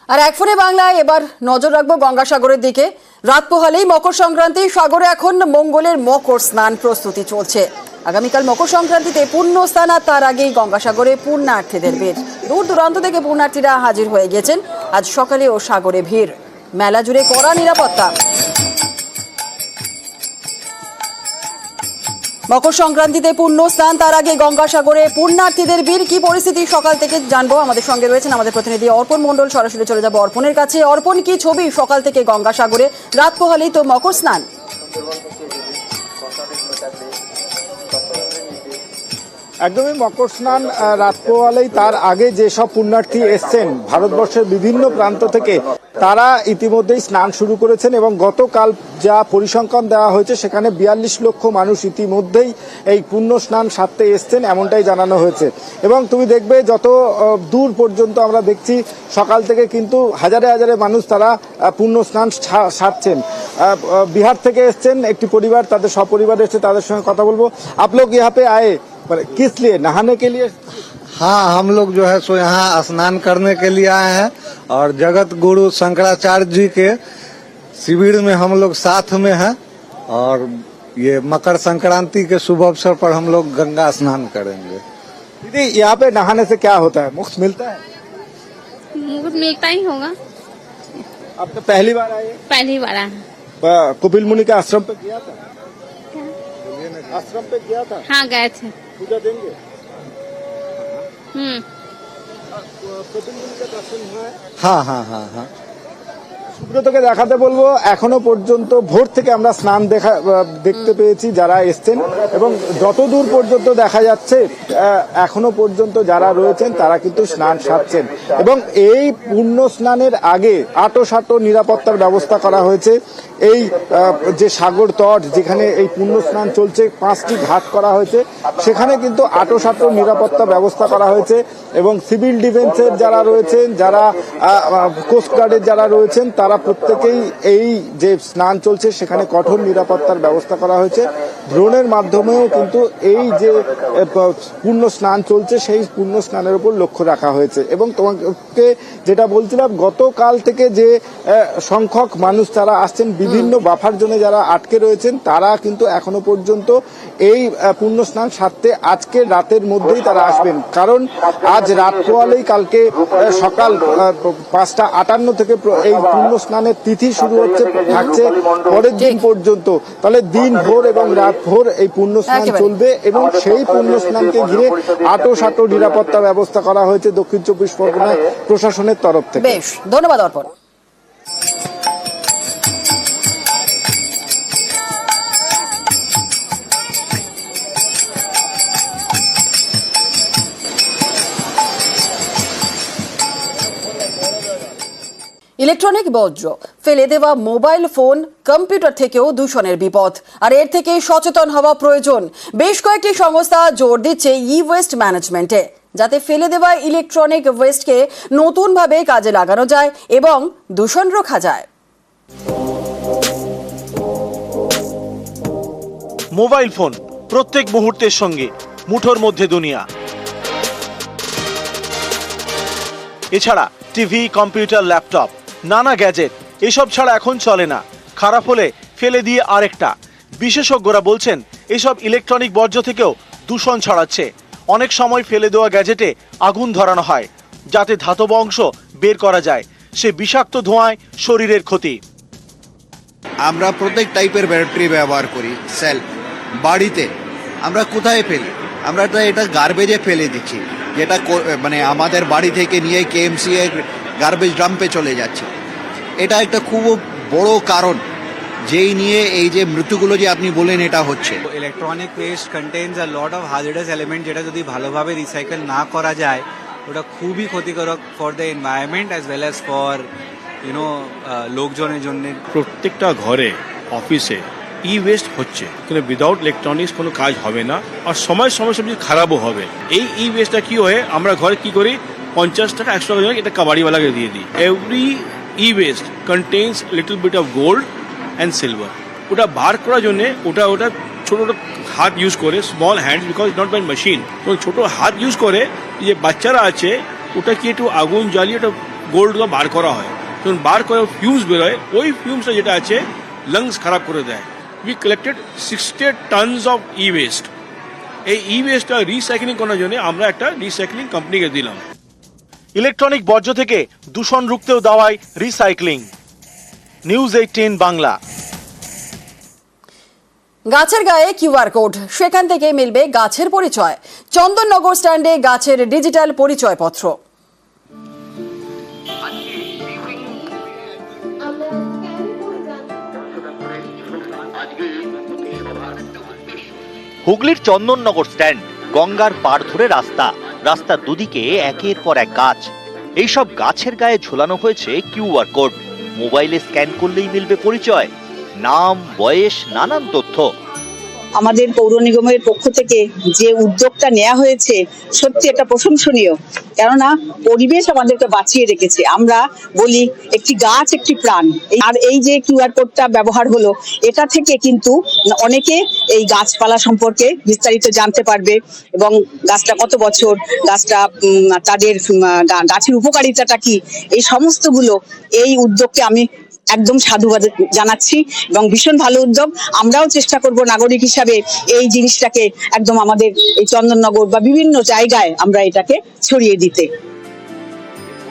আর এক ফোনে বাংলায় এবার নজর রাখবো গঙ্গাসাগরের দিকে। রাত পোহালেই মকর সংক্রান্তি, সাগরে এখন মঙ্গলের মকর স্নান প্রস্তুতি চলছে। আগামীকাল মকর সংক্রান্তিতে পূর্ণ স্নান, আর তার আগেই গঙ্গাসাগরে পুণ্যার্থীদের ভিড়। দূর দূরান্ত থেকে পুণ্যার্থীরা হাজির হয়ে গেছেন। আজ সকালেও সাগরে ভিড়, মেলা জুড়ে কড়া নিরাপত্তা। মকর সংক্রান্তিতে পূর্ণ স্নান, তার আগে গঙ্গাসাগরে পুণ্যার্থীদের ভিড়। কি পরিস্থিতি সকাল থেকে জানবো। আমাদের সঙ্গে রয়েছেন আমাদের প্রতিনিধি অর্পণ মণ্ডল। সরাসরি চলে যাবো অর্পণের কাছে। অর্পণ, কি ছবি সকাল থেকে গঙ্গাসাগরে? রাত পোহালেই তো মকর স্নান। একদমই মকর স্নান রাত পোহালেই, তার আগে যেসব পুণ্যার্থী এসছেন ভারতবর্ষের বিভিন্ন প্রান্ত থেকে, তারা ইতিমধ্যেই স্নান শুরু করেছেন এবং গতকাল যা পরিসংখ্যান দেওয়া হয়েছে সেখানে 42 লক্ষ মানুষ ইতিমধ্যেই এই পুণ্য স্নান সারতে এসছেন, এমনটাই জানানো হয়েছে। এবং তুমি দেখবে যত দূর পর্যন্ত আমরা দেখছি সকাল থেকে কিন্তু হাজারে হাজারে মানুষ তারা পুণ্য স্নান সারছেন। বিহার থেকে এসছেন একটি পরিবার, তাদের সপরিবার এসছে, তাদের সঙ্গে কথা বলবো। आप लोग यहाँ पे आए किस लिए? नहाने के लिए? हाँ, हम लोग जो है सो यहाँ स्नान करने के लिए आए हैं और जगत गुरु शंकराचार्य जी के शिविर में हम लोग साथ में हैं और ये मकर संक्रांति के शुभ अवसर पर हम लोग गंगा स्नान करेंगे। दीदी, यहाँ पे नहाने से क्या होता है? मुफ्त मिलता है? मुकुट मिलता ही होगा। आप तो पहली बार आए? पहली बार आया। कपिल मुनि के आश्रम पे गया था? आश्रम पे गया था? हाँ, गए थे। पूजा देंगे? कपिल मुनि का दर्शन हुआ है? हाँ हाँ हाँ हाँ। সুব্রতকে দেখাতে বলবো। এখনো পর্যন্ত ভোর থেকে আমরা স্নান দেখতে পেয়েছি যারা এসছেন, এবং যতদূর পর্যন্ত দেখা যাচ্ছে এখনো পর্যন্ত যারা রয়েছেন তারা কিন্তু স্নান সারছেন। এবং এই পূর্ণ স্নানের আগে আঁটো নিরাপত্তার ব্যবস্থা করা হয়েছে। এই যে সাগর তট যেখানে এই পূর্ণ স্নান চলছে, 5টি ঘাট করা হয়েছে, সেখানে কিন্তু আঁটো নিরাপত্তা ব্যবস্থা করা হয়েছে। এবং সিভিল ডিফেন্সের যারা রয়েছেন, যারা কোস্টগার্ডের যারা রয়েছেন, তারা প্রত্যেকেই এই যে স্নান চলছে সেখানে কঠোর নিরাপত্তার ব্যবস্থা করা হয়েছে। ড্রোনের মাধ্যমেও কিন্তু এই যে পূর্ণ স্নান চলছে সেই পূর্ণ স্নানের উপর লক্ষ্য রাখা হয়েছে। এবং তোমাকে যেটা বলছিলাম, গতকাল থেকে যে সংখ্যক মানুষ তারা আসছেন, বিভিন্ন বাফার জোনে যারা আটকে রয়েছেন, তারা কিন্তু এখনো পর্যন্ত এই পূর্ণ স্নান সারতে আজকে রাতের মধ্যেই তারা আসবেন। কারণ আজ রাত পোহালেই কালকে সকাল 5:58 থেকে এই পূর্ণ স্নানের তিথি শুরু হচ্ছে, থাকছে পরের দিন পর্যন্ত। তাহলে দিন ভোর এবং রাত ভোর এই পূর্ণ স্নান চলবে, এবং সেই পূর্ণ স্নানকে ঘিরে আঁটো নিরাপত্তা ব্যবস্থা করা হয়েছে দক্ষিণ 24 পরগনা প্রশাসনের তরফ থেকে। বেশ, ধন্যবাদ অর্পণ। ইলেকট্রনিক বর্জ্য, ফেলে দেওয়া মোবাইল ফোন, কম্পিউটার থেকেও দূষণের বিপদ, আর এর থেকে সচেতন হওয়া প্রয়োজন। বেশ কয়েকটি সংস্থা জোর দিচ্ছে ই ওয়েস্ট ম্যানেজমেন্টে, যাতে ফেলে দেওয়া ইলেকট্রনিক ওয়েস্টকে নতুনভাবে কাজে লাগানো যায় এবং দূষণ রোখা যায়। মোবাইল ফোন প্রত্যেক মুহূর্তের সঙ্গে, মুঠোর মধ্যে দুনিয়া। এছাড়া টিভি, কম্পিউটার, ল্যাপটপ, নানা গ্যাজেট, এসব ছাড়া এখন চলে না। খারাপ হলে ফেলে দিয়ে আরেকটা। বিশেষজ্ঞরা বলছেন এসব ইলেকট্রনিক বর্জ্য থেকেও দূষণ ছড়াচ্ছে। অনেক সময় ফেলে দেওয়া গ্যাজেটে আগুন ধরানো হয় যাতে ধাতব অংশ বের করা যায়। সে বিষাক্ত ধোঁয়ায় শরীরের ক্ষতি। আমরা প্রত্যেক টাইপের ব্যাটারি ব্যবহার করি। সেল বাড়িতে আমরা কোথায় ফেলি? আমরা এটা গার্বেজে ফেলে দিচ্ছি, যেটা মানে আমাদের বাড়ি থেকে নিয়ে কেএমসি এর গার্বেজ ডাম্পে চলে যাচ্ছে। এটা একটা খুব বড় কারণ যেই নিয়ে এই যে মৃত্যুগুলো যে আপনি বলেন এটা হচ্ছে। Electronic waste contains a lot of hazardous element, যেটা যদি ভালোভাবে রিসাইকেল না করা যায় ওটা খুবই ক্ষতিকারক for the environment as well as for লোকজনের জন্য। প্রত্যেকটা ঘরে, অফিসে ই ওয়েস্ট হচ্ছে, কিন্তু উইদাউট ইলেকট্রনিক্স কোনো কাজ হবে না, আর সময় সব কিছু খারাপও হবে। এই ই ওয়েস্টটা কি হয়, আমরা ঘরে কি করি, 50 টাকা 100 টাকা এটা কাবাড়িওয়ালাকে দিয়ে দিই। Every e waste contains little bit of gold and silver. ওটা বার করার জন্য ওটা ছোট হাত ইউজ করে, small hands, because not by machine. তো ছোট হাত ইউজ করে যে বাচ্চারা আছে ওটা কি একটু আগুন জ্বালিয়ে ওটা গোল্ডগুলো বার করা হয়, যখন বার করে ফিউমস বেরোয়, ওই ফিউমসটা যেটা আছে লাংস খারাপ করে দেয়। We collected 60 tonnes of E West. এই ই ওয়েস্টটা রিসাইক্লিং করার জন্য আমরা একটা রিসাইক্লিং কোম্পানিকে দিলাম। ইলেকট্রনিক বর্জ্য থেকে দূষণ রুখতেও দাওয়ায় রিসাইক্লিং। নিউজ 18 বাংলা। গাছের গায়ে কিউআর কোড, সেখান থেকে মিলবে গাছের পরিচয়। চন্দননগর স্ট্যান্ডে গাছের ডিজিটাল পরিচয়পত্র। হুগলির চন্দননগর স্ট্যান্ড, গঙ্গার পাড় ধরে রাস্তা, রাস্তার দুদিকে একের পর এক গাছ। এইসব গাছের গায়ে ঝোলানো হয়েছে কিউআর কোড। মোবাইলে স্ক্যান করলেই মিলবে পরিচয়, নাম, বয়স, নানান তথ্য। আমাদের পৌর নিগমের পক্ষ থেকে যে উদ্যোগটা নেওয়া হয়েছে সত্যি এটা প্রশংসনীয়, কেননা পরিবেশ আমাদেরকে বাঁচিয়ে রেখেছে। আমরা বলি একটি গাছ একটি প্রাণ, আর এই যে কিউআর কোডটা ব্যবহার হলো, এটা থেকে কিন্তু অনেকে এই গাছপালা সম্পর্কে বিস্তারিত জানতে পারবে এবং গাছটা কত বছর, গাছটা তাদের গাছের উপকারিতাটা কি, এই সমস্তগুলো এই উদ্যোগকে আমি একদম সাধুবাদ জানাচ্ছি এবং ভীষণ ভালো উদ্যোগ। আমরাও চেষ্টা করব নাগরিক হিসাবে এই জিনিসটাকে একদম আমাদের এই চন্দননগর বা বিভিন্ন জায়গায় আমরা এটাকে ছড়িয়ে দিতে।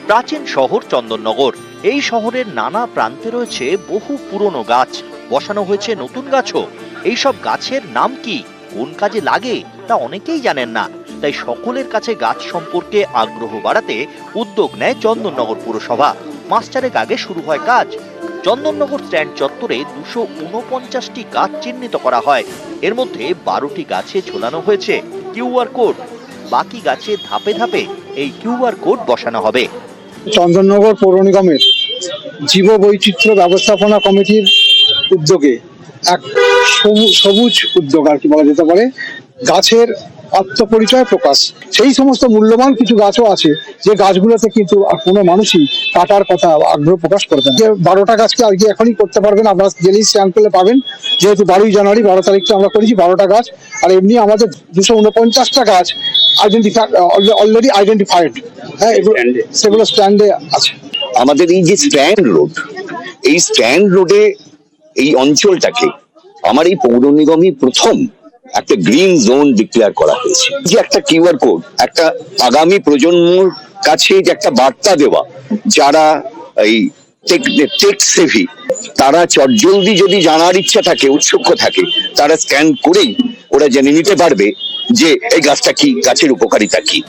প্রাচীন শহর চন্দননগর, এই শহরের নানা প্রান্তে রয়েছে বহু পুরনো গাছ, বসানো হয়েছে নতুন গাছও। এইসব গাছের নাম কি, কোন কাজে লাগে তা অনেকেই জানেন না। তাই সকলের কাছে গাছ সম্পর্কে আগ্রহ বাড়াতে উদ্যোগ নেয় চন্দননগর পুরসভা। মাস চারেক আগে শুরু হয় কাজ। চন্দননগর স্ট্যান্ড চত্বরে 249টি গাছ চিহ্নিত করা হয়। এর মধ্যে 12টি গাছে ঝোলানো হয়েছে কিউআর কোড। বাকি গাছে ধাপে ধাপে এই কিউআর কোড বসানো হবে। চন্দননগর পৌর নিগমের জীব বৈচিত্র্য ব্যবস্থাপনা কমিটির উদ্যোগে এক সবুজ উদ্যোগ আর কি বলা যেতে পারে, গাছের আত্মপরিচয় প্রকাশ। সেই সমস্ত মূল্যবান কিছু গাছও আছে যে গাছগুলোতে কিন্তু কোনো মানুষই কাটার কথা আগ্রহ প্রকাশ করবে না। 12টা গাছকে আজকে এখনই করতে পারবেন, আপনারা গেলেই স্ক্যান করলে পাবেন। যেহেতু 12ই জানুয়ারি 12 তারিখটা আমরা করেছি 12টা গাছ, আর এমনি আমাদের 249টা গাছ অলরেডি আইডেন্টিফাইড। হ্যাঁ, সেগুলো স্ট্যান্ডে আছে। আমাদের এই যে স্ট্যান্ড রোড, এই স্ট্যান্ড রোডে এই অঞ্চলটাকে আমার এই পৌর নিগমই প্রথম একটা গ্রিন জোন ডিক্লেয়ার করা হয়েছে। যে একটা কিউআর কোড, একটা আগামী প্রজন্মর কাছে যে একটা বার্তা দেওয়া, যারা এই টেক সেভি, তারা চটজলদি যদি জানার ইচ্ছা থাকে, উৎসুক থাকে, তারা স্ক্যান করেই ওরা জেনে নিতে পারবে যে এই গাছটা কি, গাছের উপকারিতা কি।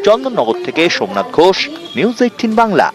চন্দননগর থেকে সোমনাথ ঘোষ, নিউজ 18 বাংলা।